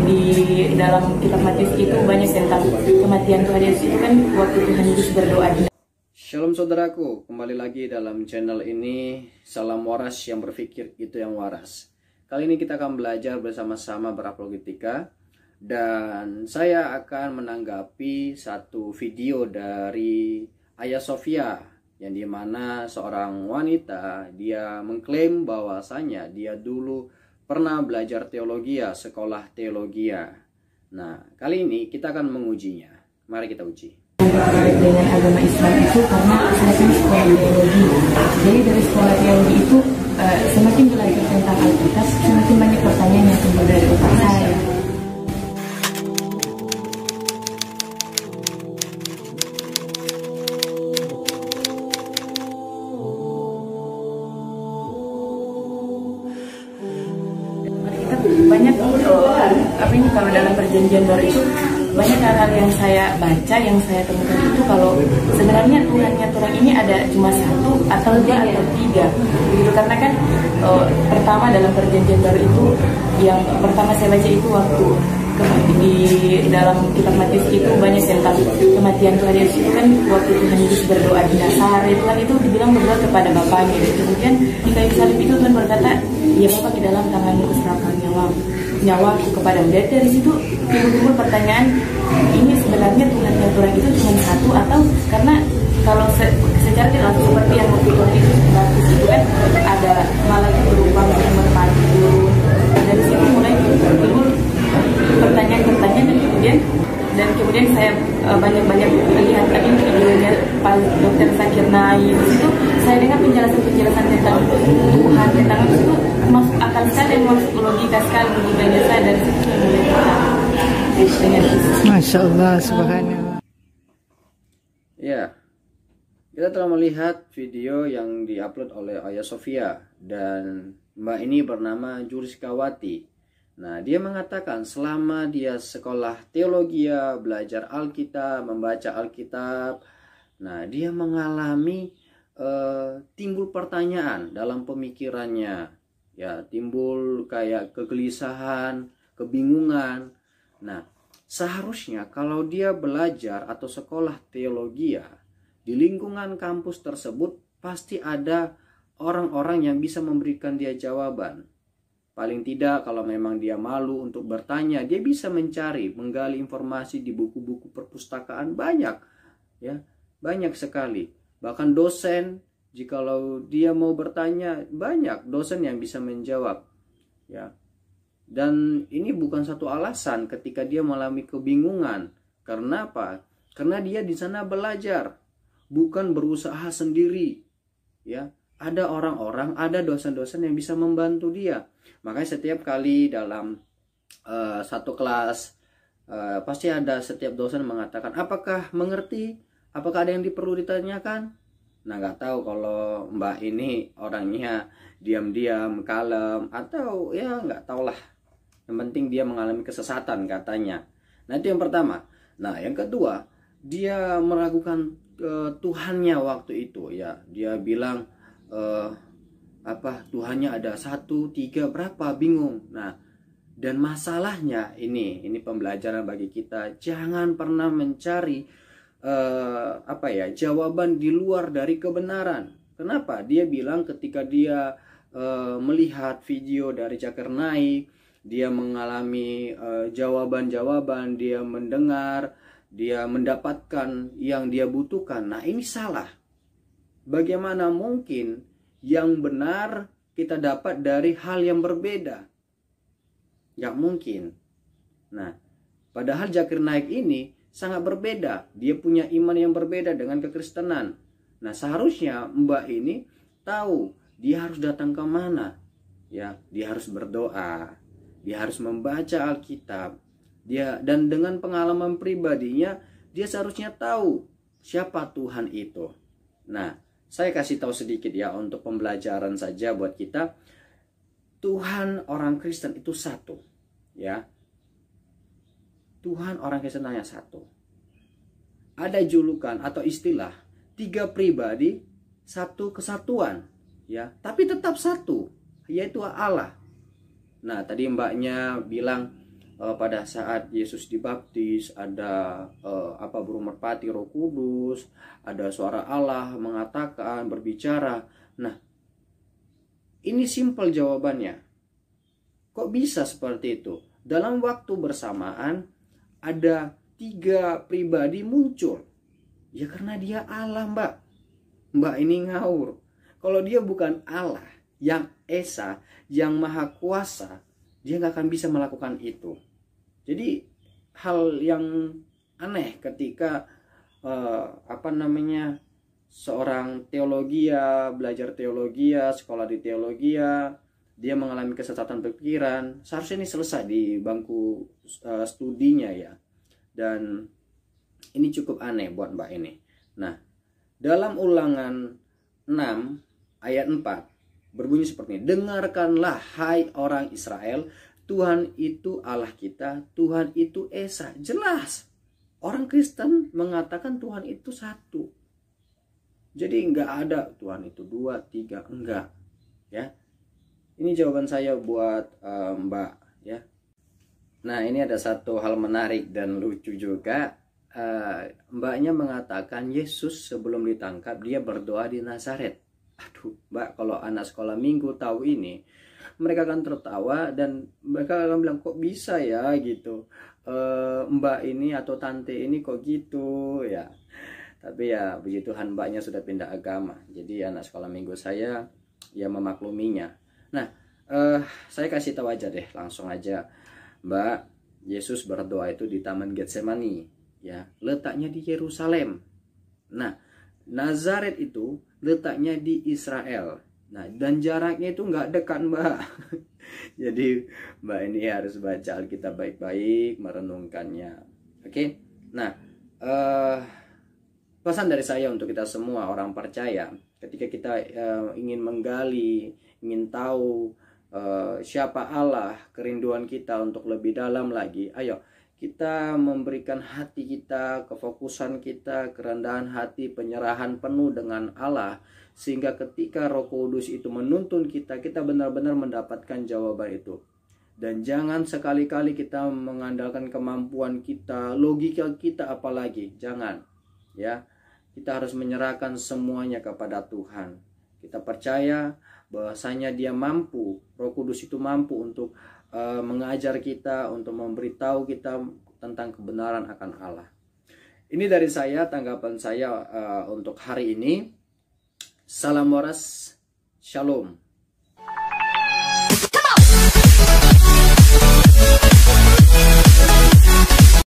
di dalam kitab Matius itu banyak tentang kematian Tuhan Yesus itu kan waktu Tuhan Yesus berdoa. Shalom saudaraku, kembali lagi dalam channel ini. Salam waras, yang berpikir itu yang waras. Kali ini kita akan belajar bersama-sama berapologetika, dan saya akan menanggapi satu video dari Hagia Sophia, yang dimana seorang wanita dia mengklaim bahwasanya dia dulu pernah belajar teologia, sekolah teologia. Nah, kali ini kita akan mengujinya. Mari kita uji. Dengan agama Islam itu karena saya kan sekolah teologi. Jadi dari sekolah teologi itu semakin belajar tentang Alkitab, semakin banyak pertanyaan yang timbul dari otak saya. Banyak kalau dalam perjanjian baru itu banyak hal-hal yang saya baca, yang saya temukan itu kalau sebenarnya Tuhan ini ada cuma satu atau dua atau tiga gitu. Karena kan pertama dalam perjanjian baru itu yang pertama saya baca itu waktu di dalam kitab Matius itu banyak tentang kematian Tuhan Yesus itu kan waktu Tuhan Yesus berdoa di Nazaret kan itu dibilang berdoa kepada Bapaknya gitu. Kemudian di kayu salib itu Tuhan berkata, ya Bapa, di dalam tanganmu kuserahkan nyawaku kepadamu. Dari situ timbul pertanyaan, ini sebenarnya Tuhan itu cuma satu atau karena kalau secara tidak langsung seperti yang waktu Tuhan Yesus baptis itu kan ada malaikat berupa yang merpati turun. Dari situ mulai timbul pertanyaan dan kemudian saya banyak lihat tadi videonya Pak Dr. Zakir Naik. Di situ saya dengar penjelasan tentang Tuhan, tentang itu masuk akal saya dan masuk logika sekali logikanya saya, dari situ saya mulai dengan Masya Allah, subhanallah. Ya, kita telah melihat video yang diupload oleh Hagia Sophia, dan mbak ini bernama Juriskawati. Nah, dia mengatakan selama dia sekolah teologia, belajar Alkitab, membaca Alkitab, nah dia mengalami timbul pertanyaan dalam pemikirannya, ya timbul kayak kegelisahan, kebingungan. Nah, seharusnya kalau dia belajar atau sekolah teologia di lingkungan kampus tersebut pasti ada orang-orang yang bisa memberikan dia jawaban. Paling tidak kalau memang dia malu untuk bertanya, dia bisa menggali informasi di buku-buku perpustakaan, banyak ya, banyak sekali. Bahkan dosen, jikalau dia mau bertanya, banyak dosen yang bisa menjawab ya. Dan ini bukan satu alasan ketika dia mengalami kebingungan. Karena apa? Karena dia di sana belajar, bukan berusaha sendiri ya. Ada orang-orang, ada dosen-dosen yang bisa membantu dia. Makanya setiap kali dalam satu kelas pasti ada setiap dosen mengatakan, apakah mengerti? Apakah ada yang perlu ditanyakan? Nah, nggak tahu kalau mbak ini orangnya diam-diam, kalem, atau ya nggak tahu lah. Yang penting dia mengalami kesesatan katanya. Nah, itu yang pertama. Nah, yang kedua, dia meragukan Tuhannya waktu itu ya. Dia bilang Tuhannya ada 1, 3, berapa, bingung. Nah, dan masalahnya ini pembelajaran bagi kita, jangan pernah mencari jawaban di luar dari kebenaran. Kenapa? Dia bilang ketika dia melihat video dari Zakir Naik, dia mengalami jawaban-jawaban, dia mendengar, dia mendapatkan yang dia butuhkan. Nah, ini salah. Bagaimana mungkin yang benar kita dapat dari hal yang berbeda? Gak mungkin. Nah, padahal Zakir Naik ini sangat berbeda. Dia punya iman yang berbeda dengan kekristenan. Nah, seharusnya mbak ini tahu dia harus datang ke mana. Ya, dia harus berdoa. Dia harus membaca Alkitab. Dan dengan pengalaman pribadinya, dia seharusnya tahu siapa Tuhan itu. Nah, saya kasih tahu sedikit ya untuk pembelajaran saja buat kita. Tuhan orang Kristen itu satu, ya. Tuhan orang Kristen hanya satu. Ada julukan atau istilah 3 pribadi, 1 kesatuan, ya. Tapi tetap satu, yaitu Allah. Nah, tadi mbaknya bilang pada saat Yesus dibaptis ada burung merpati, Roh Kudus, ada suara Allah mengatakan, berbicara. Nah, ini simpel jawabannya. Kok bisa seperti itu? Dalam waktu bersamaan ada 3 pribadi muncul. Ya karena dia Allah, Mbak. Mbak ini ngawur. Kalau dia bukan Allah yang Esa, yang Maha Kuasa, dia nggak akan bisa melakukan itu. Jadi hal yang aneh ketika seorang teologia, belajar teologia, sekolah di teologia, dia mengalami kesesatan pikiran. Seharusnya ini selesai di bangku studinya ya. Dan ini cukup aneh buat Mbak ini. Nah, dalam Ulangan 6 ayat 4 berbunyi seperti ini. Dengarkanlah hai orang Israel, Tuhan itu Allah kita, Tuhan itu Esa. Jelas. Orang Kristen mengatakan Tuhan itu satu. Jadi nggak ada Tuhan itu 2, 3, enggak. Ya. Ini jawaban saya buat Mbak ya. Nah, ini ada satu hal menarik dan lucu juga. Mbaknya mengatakan Yesus sebelum ditangkap dia berdoa di Nazaret. Aduh, Mbak, kalau anak sekolah minggu tahu ini, mereka akan tertawa dan mereka akan bilang kok bisa ya gitu. Mbak ini atau tante ini kok gitu ya. Tapi ya puji Tuhan mbaknya sudah pindah agama. Jadi anak sekolah minggu saya ya memakluminya. Nah, saya kasih tahu aja deh, langsung aja. Mbak, Yesus berdoa itu di Taman Getsemani. Ya, letaknya di Yerusalem. Nah, Nazaret itu letaknya di Israel. Nah, dan jaraknya itu nggak dekat, Mbak. Jadi, Mbak ini harus baca Alkitab baik-baik, merenungkannya. Oke? Nah, pesan dari saya untuk kita semua orang percaya, ketika kita ingin menggali, ingin tahu siapa Allah, kerinduan kita untuk lebih dalam lagi, ayo kita memberikan hati kita, kefokusan kita, kerendahan hati, penyerahan penuh dengan Allah. Sehingga ketika Roh Kudus itu menuntun kita, kita benar-benar mendapatkan jawaban itu. Dan jangan sekali-kali kita mengandalkan kemampuan kita, logika kita apalagi. Jangan. Ya, kita harus menyerahkan semuanya kepada Tuhan. Kita percaya bahwasanya Dia mampu, Roh Kudus itu mampu untuk mengajar kita, untuk memberitahu kita tentang kebenaran akan Allah. Ini dari saya, tanggapan saya untuk hari ini. Salam waras, shalom.